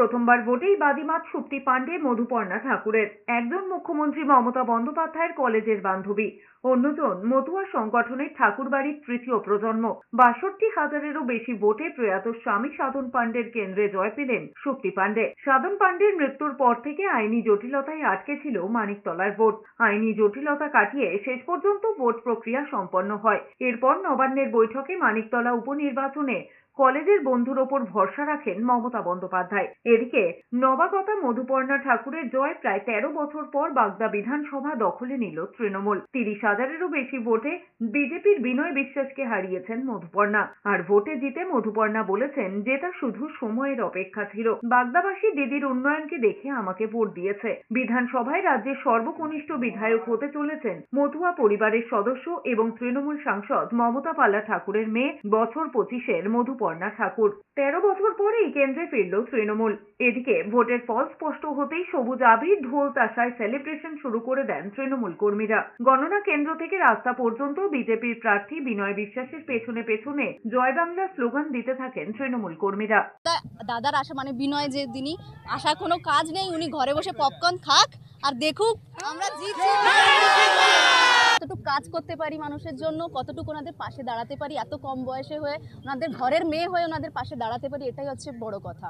প্রথমবার ভোটেই বাদিমাত সুপ্তি পাণ্ডে মধুপর্ণা ঠাকুরের। একজন মুখ্যমন্ত্রী মমতা বন্দ্যোপাধ্যায়ের কলেজের বান্ধবী, অন্যজন মতুয়া সংগঠনের ঠাকুরবাড়ির তৃতীয় প্রজন্ম। ৬২,০০০-এরও বেশি ভোটে প্রয়াত স্বামী সাধন পাণ্ডের কেন্দ্রে জয় পেলেন সুপ্তি পাণ্ডে। সাধন পাণ্ডের মৃত্যুর পর থেকে আইনি জটিলতায় আটকে ছিল মানিকতলার ভোট। আইনি জটিলতা কাটিয়ে শেষ পর্যন্ত ভোট প্রক্রিয়া সম্পন্ন হয়। এরপর নবান্নের বৈঠকে মানিকতলা উপনির্বাচনে কলেজের বন্ধুর ওপর ভরসা রাখেন মমতা বন্দ্যোপাধ্যায়। এদিকে নবাগতা মধুপর্ণা ঠাকুরের জয় প্রায় ১৩ বছর পর বাগদা বিধানসভা দখলে নিল তৃণমূল। ৩০,০০০-এরও বেশি ভোটে বিজেপির বিনয় বিশ্বাসকে হারিয়েছেন মধুপর্ণা। আর ভোটে জিতে মধুপর্ণা বলেছেন, যেটা শুধু সময়ের অপেক্ষা ছিল। বাগদাবাসী দিদির উন্নয়নকে দেখে আমাকে ভোট দিয়েছে। বিধানসভায় রাজ্যের সর্বকনিষ্ঠ বিধায়ক হতে চলেছেন মতুয়া পরিবারের সদস্য এবং তৃণমূল সাংসদ মমতা পাল্লা ঠাকুরের মেয়ে, বছর ২৫-এর মধুপর্ণা ঠাকুর। ১৩ বছর পরে এই কেন্দ্রে ফিরল তৃণমূল। এদিকে ভোটের ফল স্পষ্ট হতেই সবুজ আবির, ঢোল তাশায় সেলিব্রেশন শুরু করে দেন তৃণমূল কর্মীরা। গণনা কেন্দ্র থেকে রাস্তা পর্যন্ত বিজেপির প্রার্থী বিনয় বিশ্বাসের পেছনে পেছনে জয় বাংলা স্লোগান দিতে থাকেন তৃণমূল কর্মীরা। দাদার আশা মানে বিনয় যে দিনই আশার কোনো কাজ নেই, উনি ঘরে বসে পপকর্ন খাক আর দেখুক আমরা জিতছি। কতটুকু কাজ করতে পারি মানুষের জন্য, কতটুকু ওনাদের পাশে দাঁড়াতে পারি, এত কম বয়সে হয়ে ওনাদের ঘরের মেয়ে হয়ে ওনাদের পাশে দাঁড়াতে পারি, এটাই হচ্ছে বড় কথা।